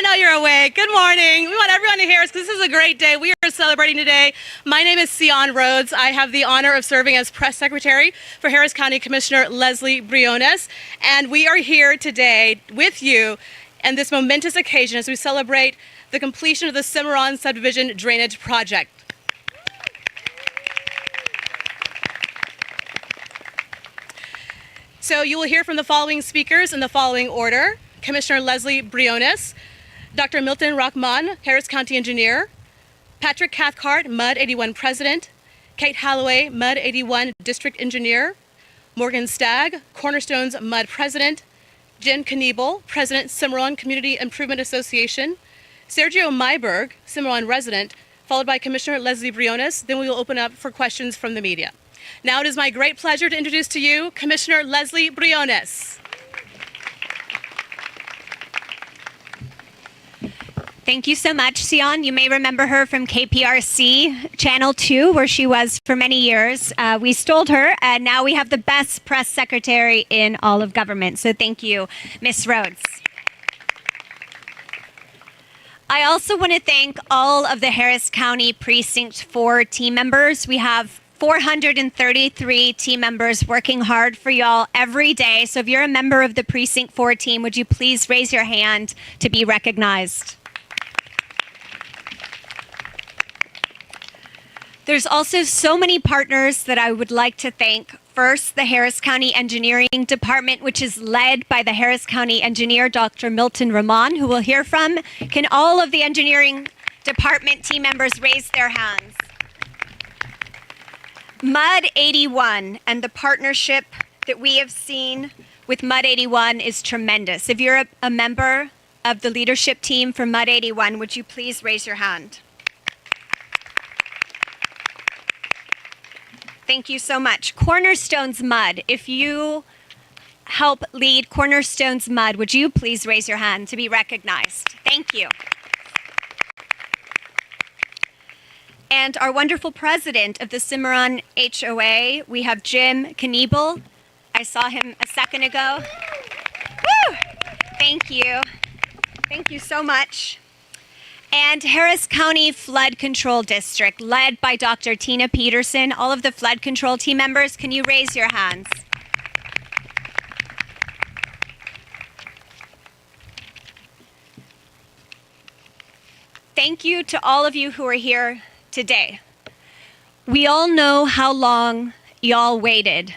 I know you're awake. Good morning. We want everyone to hear us because this is a great day. We are celebrating today. My name is Cimarron Rhodes. I have the honor of serving as press secretary for Harris County Commissioner Lesley Briones. And we are here today with you on this momentous occasion as we celebrate the completion of the Cimarron subdivision drainage project. So you will hear from the following speakers in the following order: Commissioner Lesley Briones, Dr. Milton Rahman, Harris County Engineer, Patrick Cathcart, MUD 81 President, Kate Halloway, MUD 81 District Engineer, Morgan Stagg, Cornerstone's MUD President, Jen Kniebel, President, Cimarron Community Improvement Association, Sergio Myberg, Cimarron resident, followed by Commissioner Lesley Briones. Then we will open up for questions from the media. Now it is my great pleasure to introduce to you Commissioner Lesley Briones. Thank you so much, Sion. You may remember her from KPRC Channel 2, where she was for many years. We stole her, and now we have the best press secretary in all of government. So thank you, Ms. Rhodes. I also want to thank all of the Harris County Precinct 4 team members. We have 433 team members working hard for y'all every day. So if you're a member of the Precinct 4 team, would you please raise your hand to be recognized? There's also so many partners that I would like to thank. First, the Harris County Engineering Department, which is led by the Harris County Engineer, Dr. Milton Rahman, who we'll hear from. Can all of the Engineering Department team members raise their hands? MUD 81 and the partnership that we have seen with MUD 81 is tremendous. If you're a member of the leadership team for MUD 81, would you please raise your hand? Thank you so much. Cornerstone's MUD, if you help lead Cornerstone's MUD, would you please raise your hand to be recognized? Thank you. And our wonderful president of the Cimarron HOA, we have Jim Kniebel. I saw him a second ago. Woo! Thank you. Thank you so much. And Harris County Flood Control District, led by Dr. Tina Peterson. All of the flood control team members, can you raise your hands? Thank you to all of you who are here today. We all know how long y'all waited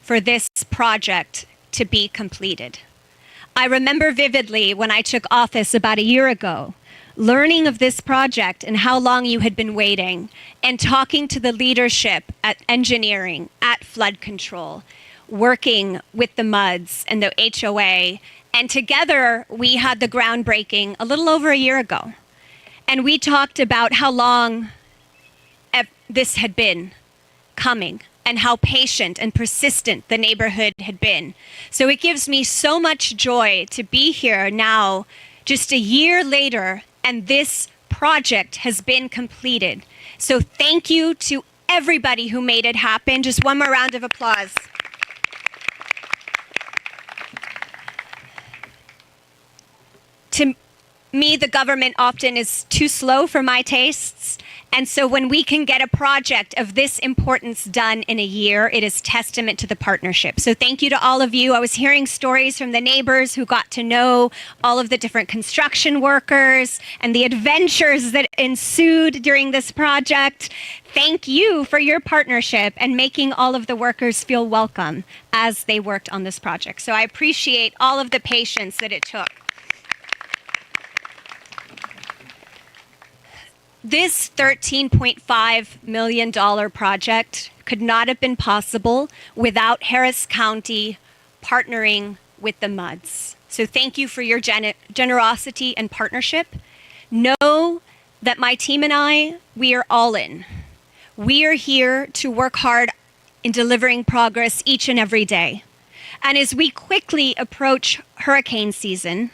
for this project to be completed. I remember vividly when I took office about a year ago, learning of this project and how long you had been waiting, and talking to the leadership at engineering, at flood control, working with the MUDs and the HOA, and together we had the groundbreaking a little over a year ago. And we talked about how long this had been coming and how patient and persistent the neighborhood had been. So it gives me so much joy to be here now, just a year later, and this project has been completed. So thank you to everybody who made it happen. Just one more round of applause. To me, the government often is too slow for my tastes. And so when we can get a project of this importance done in a year, it is testament to the partnership. So thank you to all of you. I was hearing stories from the neighbors who got to know all of the different construction workers and the adventures that ensued during this project. Thank you for your partnership and making all of the workers feel welcome as they worked on this project. So I appreciate all of the patience that it took. This $13.5 million project could not have been possible without Harris County partnering with the MUDs. So thank you for your generosity and partnership. Know that my team and I, we are all in. We are here to work hard in delivering progress each and every day. And as we quickly approach hurricane season,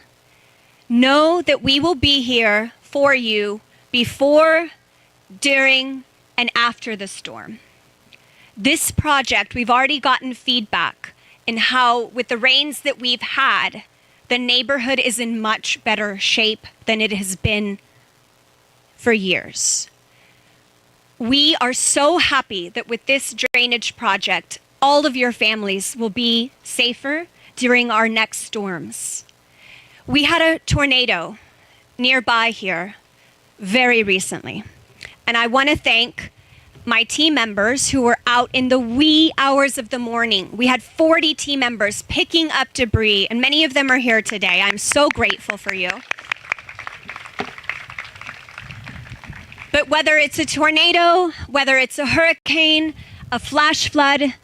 know that we will be here for you before, during, and after the storm. This project, we've already gotten feedback in how, with the rains that we've had, the neighborhood is in much better shape than it has been for years. We are so happy that with this drainage project, all of your families will be safer during our next storms. We had a tornado nearby here very recently, and I want to thank my team members who were out in the wee hours of the morning. We had 40 team members picking up debris, and many of them are here today. I'm so grateful for you. But whether it's a tornado, whether it's a hurricane, a flash flood,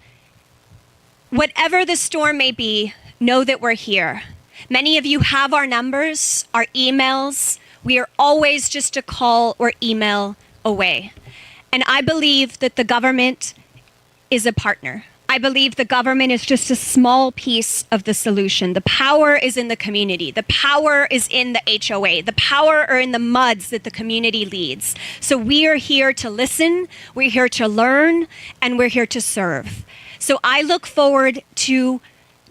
whatever the storm may be, know that we're here. Many of you have our numbers, our emails. We are always just a call or email away. And I believe that the government is a partner. I believe the government is just a small piece of the solution. The power is in the community. The power is in the HOA. The power are in the MUDs that the community leads. So we are here to listen, we're here to learn, and we're here to serve. So I look forward to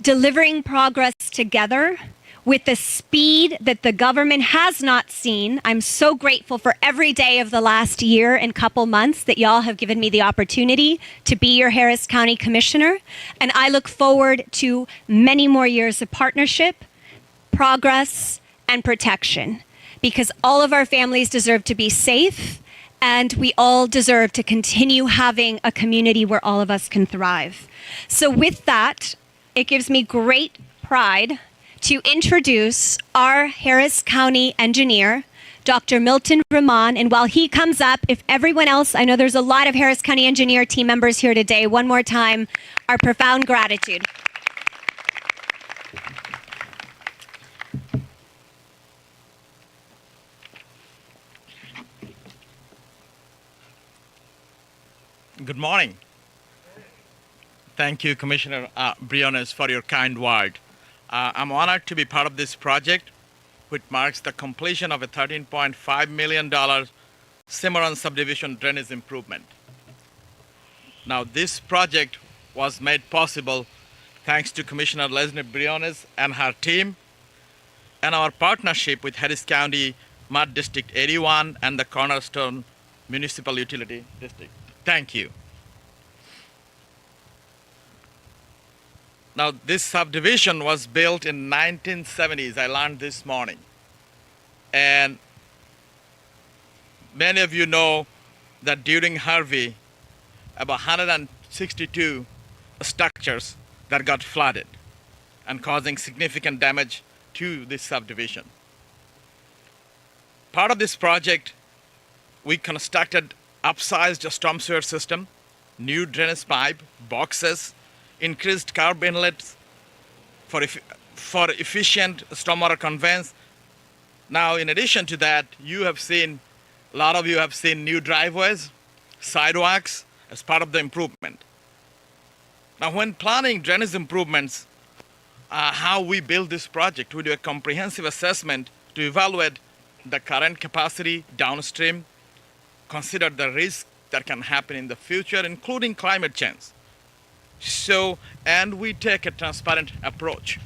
delivering progress together with the speed that the government has not seen. I'm so grateful for every day of the last year and couple months that y'all have given me the opportunity to be your Harris County Commissioner. And I look forward to many more years of partnership, progress, and protection, because all of our families deserve to be safe, and we all deserve to continue having a community where all of us can thrive. So with that, it gives me great pride to introduce our Harris County engineer, Dr. Milton Ramon. And while he comes up, if everyone else, I know there's a lot of Harris County engineer team members here today, one more time, our profound gratitude. Good morning. Thank you, Commissioner Briones, for your kind word. I'm honored to be part of this project, which marks the completion of a $13.5 million Cimarron subdivision drainage improvement. Now, this project was made possible thanks to Commissioner Lesley Briones and her team, and our partnership with Harris County Mud District 81 and the Cornerstone Municipal Utility District. Thank you. Now, this subdivision was built in 1970s. I learned this morning. And many of you know that during Harvey, about 162 structures that got flooded and causing significant damage to this subdivision. Part of this project, we constructed upsized storm sewer system, new drainage pipe, boxes, increased curb inlets for efficient stormwater conveyance. Now, in addition to that, a lot of you have seen new driveways, sidewalks as part of the improvement. Now, when planning drainage improvements, how we build this project, we do a comprehensive assessment to evaluate the current capacity downstream, consider the risk that can happen in the future, including climate change. And we take a transparent approach.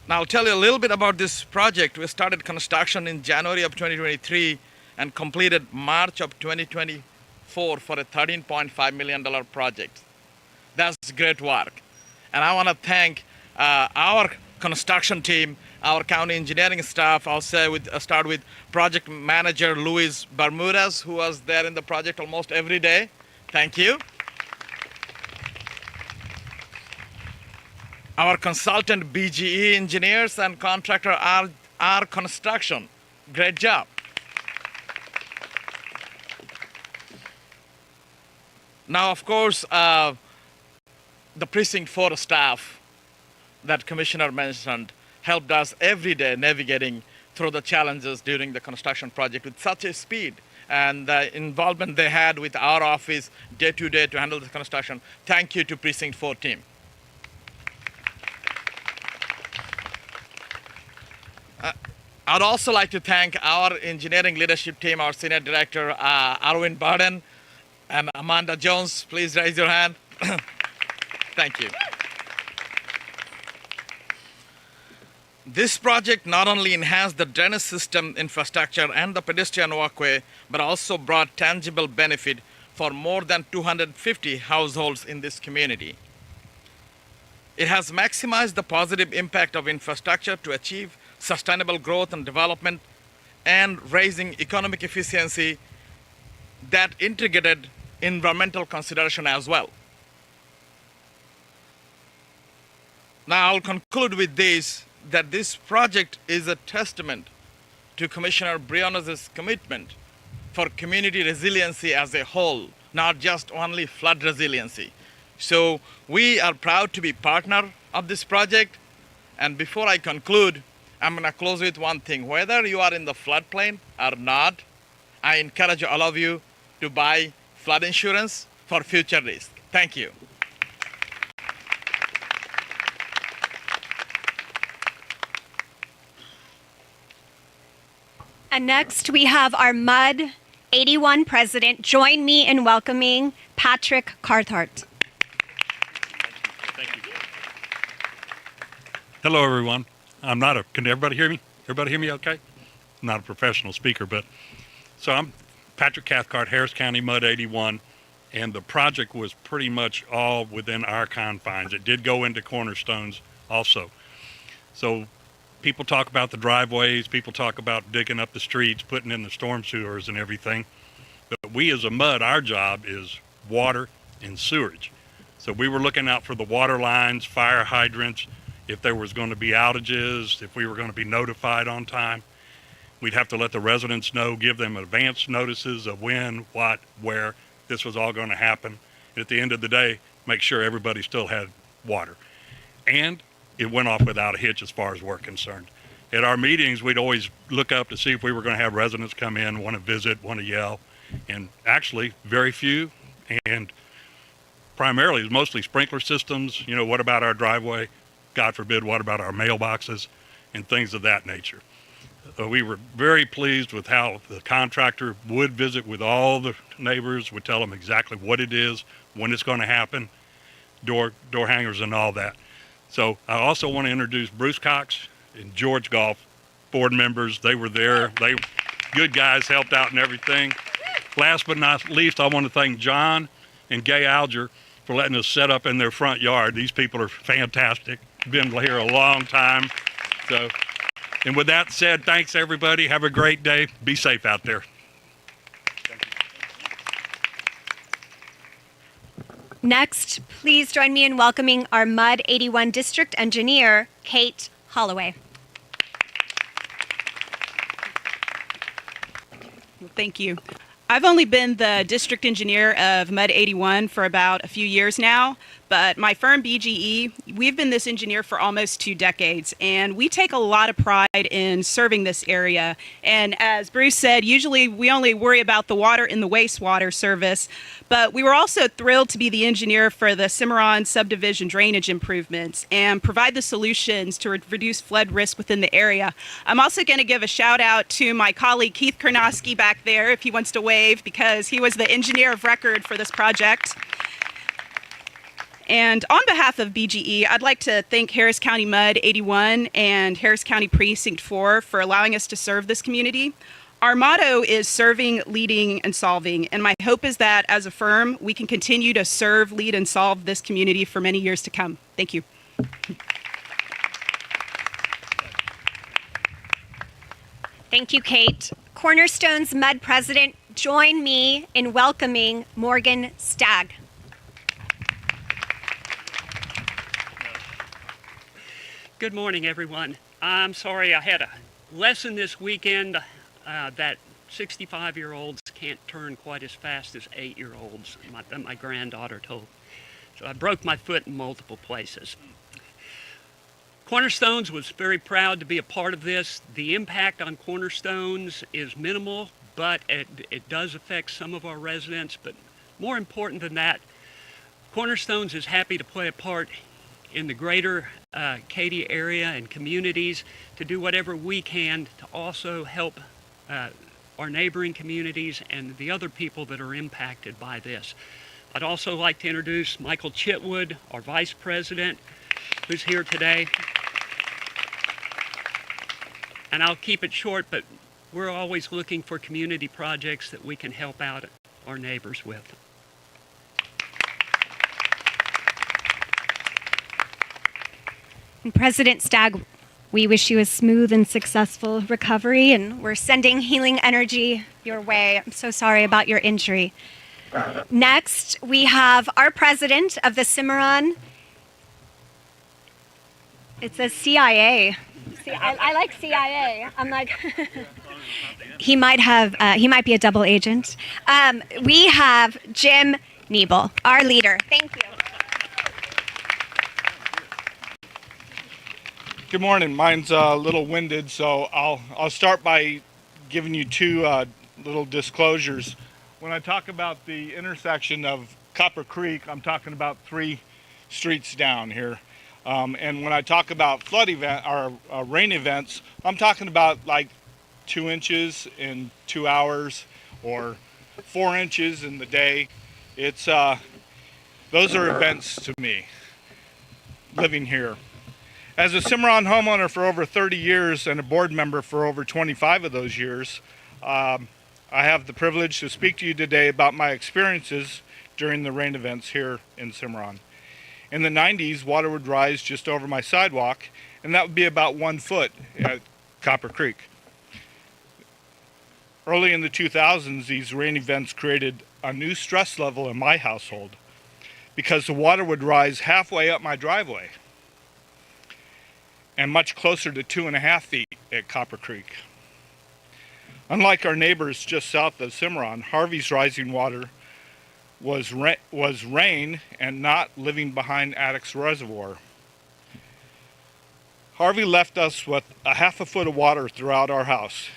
Now, I'll tell you a little bit about this project. We started construction in January of 2023 and completed March of 2024 for a $13.5 million project. That's great work. And I want to thank our construction team, our county engineering staff. I'll start with project manager Luis Bermudez, who was there in the project almost every day. Thank you. Our consultant BGE engineers and contractor R Construction. Great job. Now, of course, the Precinct 4 staff that Commissioner mentioned helped us every day navigating through the challenges during the construction project with such a speed, and the involvement they had with our office day to day to handle the construction. Thank you to Precinct 4 team. I'd also like to thank our engineering leadership team, our senior director, Arwin Barden and Amanda Jones. Please raise your hand. Thank you. This project not only enhanced the drainage system infrastructure and the pedestrian walkway, but also brought tangible benefit for more than 250 households in this community. It has maximized the positive impact of infrastructure to achieve sustainable growth and development and raising economic efficiency that integrated environmental consideration as well. Now I'll conclude with this, that this project is a testament to Commissioner Briones' commitment for community resiliency as a whole, not just only flood resiliency. So we are proud to be partner of this project. And before I conclude, I'm going to close with one thing. Whether you are in the floodplain or not, I encourage all of you to buy flood insurance for future risk. Thank you. And next we have our MUD 81 president. Join me in welcoming Patrick Cathcart. Thank you. Hello, everyone. Can everybody hear me? Everybody hear me okay? I'm not a professional speaker, so I'm Patrick Cathcart, Harris County MUD 81, and the project was pretty much all within our confines. It did go into cornerstones also. So people talk about the driveways, people talk about digging up the streets, putting in the storm sewers and everything. But we as a MUD, our job is water and sewerage. So we were looking out for the water lines, fire hydrants, if there was going to be outages, if we were going to be notified on time. We'd have to let the residents know, give them advance notices of when, what, where this was all going to happen. And at the end of the day, make sure everybody still had water. And it went off without a hitch as far as we're concerned. At our meetings, we'd always look up to see if we were going to have residents come in, want to visit, want to yell. And actually, very few. And primarily, mostly sprinkler systems. You know, what about our driveway? God forbid, what about our mailboxes? And things of that nature. We were very pleased with how the contractor would visit with all the neighbors, would tell them exactly what it is, when it's going to happen, door hangers and all that. So I also want to introduce Bruce Cox and George Golf, board members. They were there. They good guys, helped out and everything. Last but not least, I want to thank John and Gay Alger for letting us set up in their front yard. These people are fantastic. Been here a long time. So, and with that said, thanks everybody. Have a great day. Be safe out there. Next, please join me in welcoming our MUD 81 district engineer, Kate Holloway. Thank you. I've only been the district engineer of MUD 81 for about a few years now, but my firm BGE, we've been this engineer for almost 2 decades, and we take a lot of pride in serving this area. And as Bruce said, usually we only worry about the water and the wastewater service, but we were also thrilled to be the engineer for the Cimarron subdivision drainage improvements and provide the solutions to reduce flood risk within the area. I'm also going to give a shout out to my colleague Keith Karnosky back there, if he wants to wave, because he was the engineer of record for this project. And on behalf of BGE, I'd like to thank Harris County MUD 81 and Harris County Precinct 4 for allowing us to serve this community. Our motto is serving, leading, and solving. And my hope is that as a firm, we can continue to serve, lead, and solve this community for many years to come. Thank you. Thank you, Kate. Cornerstone's MUD president, join me in welcoming Morgan Stagg. Good morning, everyone. I'm sorry I had a lesson this weekend that 65-year-olds can't turn quite as fast as 8-year-olds, that my granddaughter told. So I broke my foot in multiple places. Cornerstones was very proud to be a part of this. The impact on Cornerstones is minimal, but it does affect some of our residents. But more important than that, Cornerstones is happy to play a part in the greater Katy area and communities to do whatever we can to also help our neighboring communities and the other people that are impacted by this. I'd also like to introduce Michael Chitwood, our Vice President, who's here today. And I'll keep it short, but we're always looking for community projects that we can help out our neighbors with. And President Stagg, we wish you a smooth and successful recovery, and we're sending healing energy your way. I'm so sorry about your injury. Next, we have our president of the Cimarron. It says CIA. See, I like CIA. I'm like, he might be a double agent. We have Jim Niebel, our leader. Thank you. Good morning. Mine's a little winded, so I'll start by giving you two little disclosures. When I talk about the intersection of Copper Creek, I'm talking about 3 streets down here. And when I talk about flood event or rain events, I'm talking about like 2 inches in 2 hours or 4 inches in the day. It's those are events to me, living here. As a Cimarron homeowner for over 30 years and a board member for over 25 of those years, I have the privilege to speak to you today about my experiences during the rain events here in Cimarron. In the 90s, water would rise just over my sidewalk, and that would be about 1 foot at Copper Creek. Early in the 2000s, these rain events created a new stress level in my household because the water would rise halfway up my driveway and much closer to 2.5 feet at Copper Creek. Unlike our neighbors just south of Cimarron, Harvey's rising water was rain and not living behind Addicks Reservoir. Harvey left us with a half a foot of water throughout our house,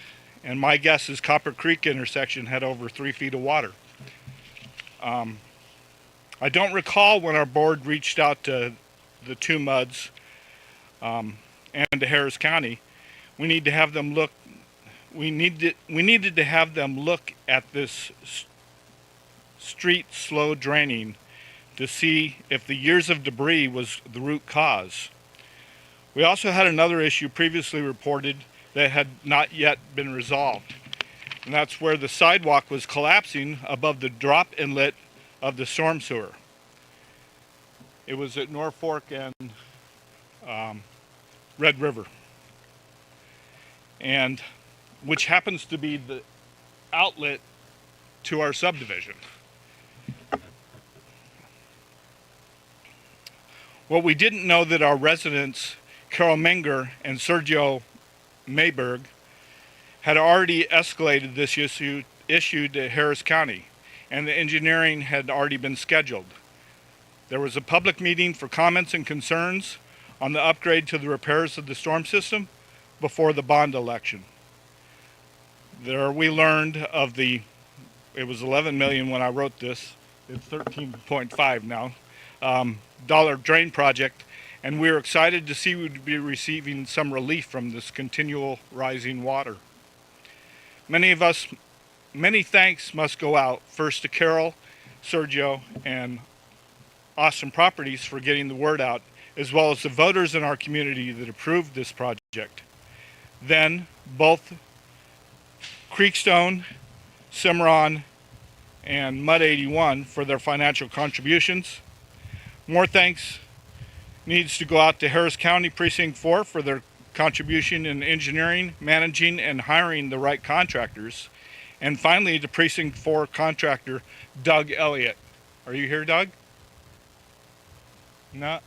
and my guess is Copper Creek intersection had over 3 feet of water. I don't recall when our board reached out to the 2 MUDs and to Harris County. We needed to have them look at this street slow draining to see if the years of debris was the root cause. We also had another issue previously reported that had not yet been resolved, and that's where the sidewalk was collapsing above the drop inlet of the storm sewer. It was at Norfolk and Red River, and which happens to be the outlet to our subdivision. What we didn't know that our residents, Carol Menger and Sergio Mayberg, had already escalated this issue to Harris County, and the engineering had already been scheduled. There was a public meeting for comments and concerns on the upgrade to the repairs of the storm system before the bond election. There we learned of it was 11 million when I wrote this, it's 13.5 now, dollar drain project, and we were excited to see we'd be receiving some relief from this continual rising water. Many thanks must go out first to Carol, Sergio, and Austin Properties for getting the word out, as well as the voters in our community that approved this project. Then both Creekstone, Cimarron, and Mud 81 for their financial contributions. More thanks needs to go out to Harris County Precinct 4 for their contribution in engineering, managing, and hiring the right contractors. And finally, to Precinct 4 contractor Doug Elliott. Are you here, Doug? No?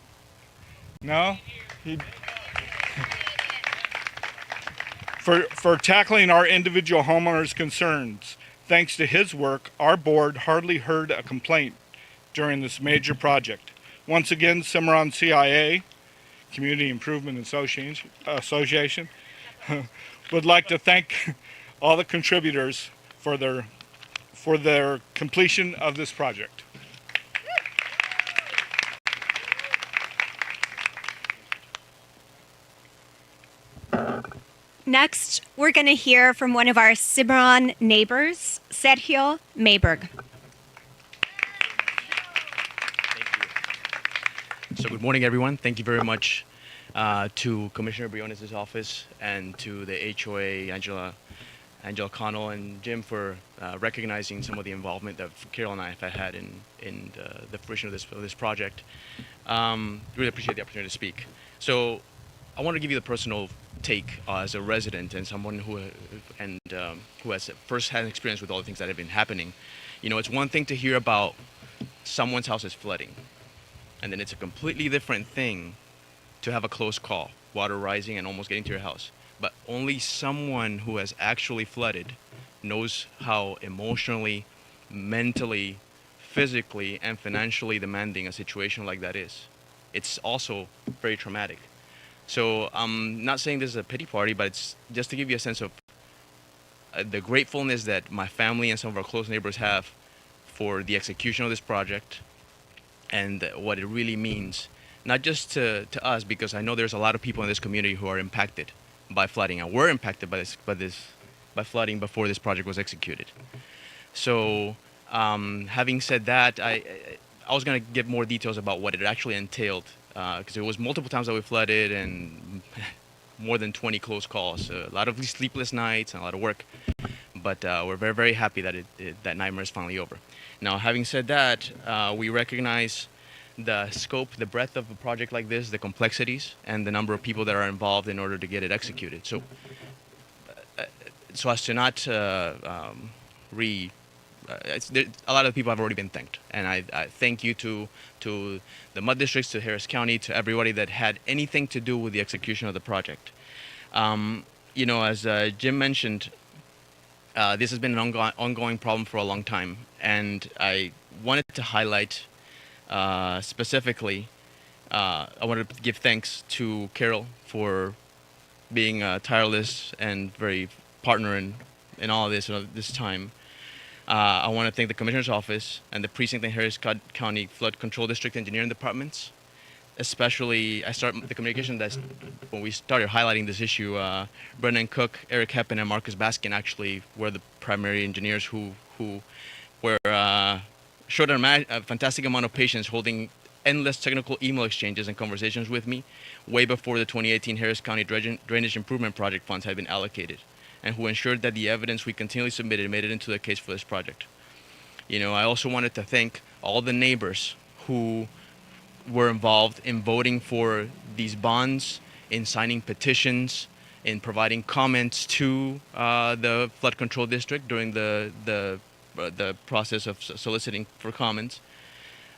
For tackling our individual homeowners' concerns. Thanks to his work, our board hardly heard a complaint during this major project. Once again, Cimarron CIA, Community Improvement Association, would like to thank all the contributors for their completion of this project. Next, we're going to hear from one of our Cimarron neighbors, Sergio Mayberg. So good morning, everyone. Thank you very much to Commissioner Briones' office and to the HOA, Angela Connell and Jim for recognizing some of the involvement that Carol and I have had in the fruition of this project. Really appreciate the opportunity to speak. So I want to give you the personal take as a resident and someone who has first-hand experience with all the things that have been happening. You know, it's one thing to hear about someone's house is flooding, and then it's a completely different thing to have a close call, water rising and almost getting to your house. But only someone who has actually flooded knows how emotionally, mentally, physically, and financially demanding a situation like that is. It's also very traumatic. So I'm not saying this is a pity party, but it's just to give you a sense of the gratefulness that my family and some of our close neighbors have for the execution of this project and what it really means, not just to us, because I know there's a lot of people in this community who are impacted by flooding and were impacted by flooding before this project was executed. So having said that, I was going to give more details about what it actually entailed, because it was multiple times that we flooded and more than 20 close calls, a lot of sleepless nights and a lot of work. But we're very, very happy that that nightmare is finally over. Now, having said that, we recognize the scope, the breadth of a project like this, the complexities, and the number of people that are involved in order to get it executed. So as to not a lot of people have already been thanked, and I thank you to the mud districts, to Harris County, to everybody that had anything to do with the execution of the project. You know, as Jim mentioned, this has been an ongoing problem for a long time, and I wanted to highlight specifically, I wanted to give thanks to Carol for being tireless and very partner in all of this time. I want to thank the Commissioner's Office and the Precinct and Harris County Flood Control District Engineering Departments. Especially, I start the communication desk when we started highlighting this issue. Brendan Cook, Eric Heppen, and Marcus Baskin actually were the primary engineers who were showed a fantastic amount of patience, holding endless technical email exchanges and conversations with me way before the 2018 Harris County Drainage Improvement Project funds had been allocated, and who ensured that the evidence we continually submitted made it into the case for this project. You know, I also wanted to thank all the neighbors who were involved in voting for these bonds, in signing petitions, in providing comments to the flood control district during the process of soliciting for comments.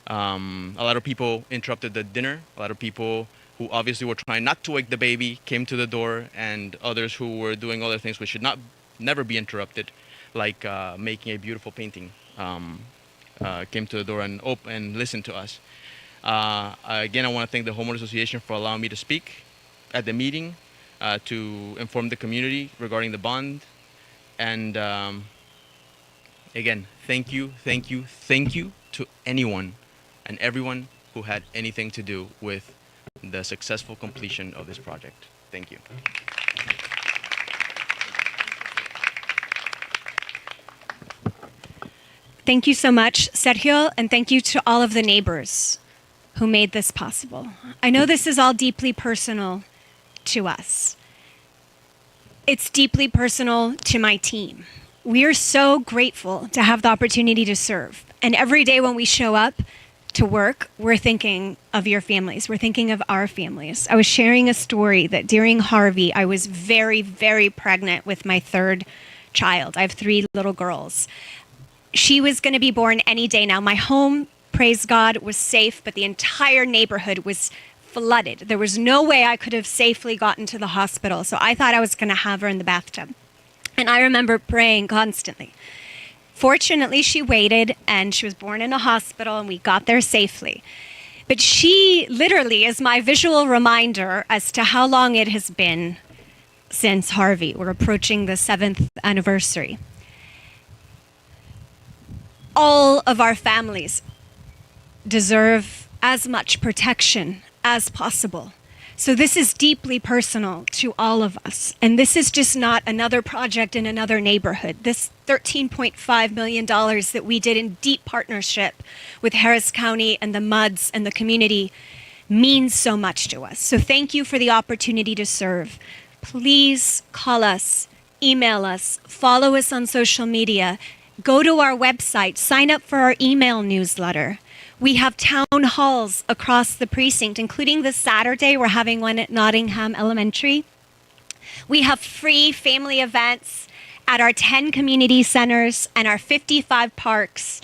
A lot of people interrupted the dinner. A lot of people who obviously were trying not to wake the baby came to the door, and others who were doing other things which should never be interrupted, like making a beautiful painting, came to the door and listened to us. Again, I want to thank the Homeowners Association for allowing me to speak at the meeting to inform the community regarding the bond. And again, thank you to anyone and everyone who had anything to do with the successful completion of this project. Thank you. Thank you so much, Sergio, and thank you to all of the neighbors who made this possible. I know this is all deeply personal to us. It's deeply personal to my team. We are so grateful to have the opportunity to serve. And every day when we show up to work, we're thinking of your families. We're thinking of our families. I was sharing a story that during Harvey, I was very, very pregnant with my third child. I have 3 little girls. She was going to be born any day now. My home, praise God, was safe, but the entire neighborhood was flooded. There was no way I could have safely gotten to the hospital, so I thought I was going to have her in the bathtub. And I remember praying constantly. Fortunately, she waited, and she was born in a hospital, and we got there safely. But she literally is my visual reminder as to how long it has been since Harvey. We're approaching the 7th anniversary. All of our families deserve as much protection as possible. So this is deeply personal to all of us. And this is just not another project in another neighborhood. This $13.5 million that we did in deep partnership with Harris County and the MUDs and the community, means so much to us. So thank you for the opportunity to serve. Please call us, email us, follow us on social media, go to our website, sign up for our email newsletter. We have town halls across the precinct, including this Saturday, we're having one at Nottingham Elementary. We have free family events at our 10 community centers and our 55 parks.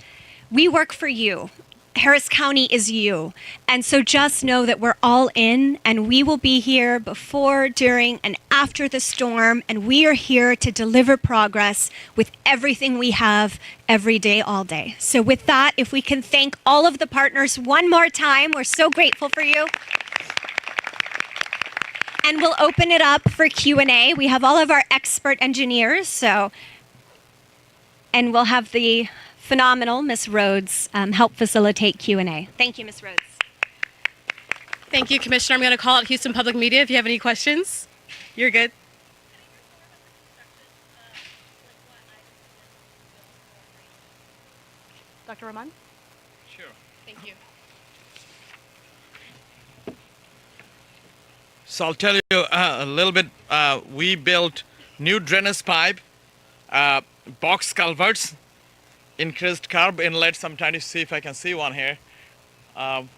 We work for you. Harris County is you. And so just know that we're all in, and we will be here before, during, and after the storm, and we are here to deliver progress with everything we have every day, all day. So with that, if we can thank all of the partners one more time, we're so grateful for you. And we'll open it up for Q&A. We have all of our expert engineers, and we'll have the phenomenal Ms. Rhodes help facilitate Q&A. Thank you, Ms. Rhodes. Thank you, Commissioner. I'm going to call out Houston Public Media if you have any questions. You're good. Dr. Rahman? Sure. Thank you. So I'll tell you a little bit. We built new drainage pipe, box culverts, increased curb inlets. I'm trying to see if I can see one here. And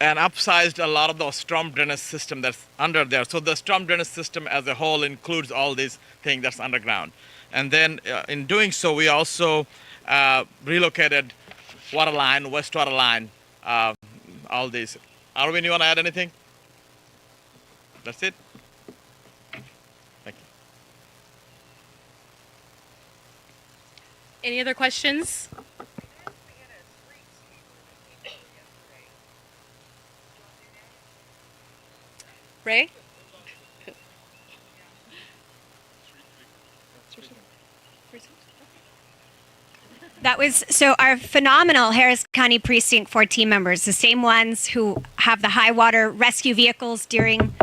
upsized a lot of the storm drainage system that's under there. So the storm drainage system as a whole includes all these things that's underground. And then in doing so, we also relocated water line, wastewater line, all these. Arvin, you want to add anything? That's it? Thank you. Any other questions? Ray? That was, so our phenomenal Harris County Precinct 4 team members, the same ones who have the high water rescue vehicles during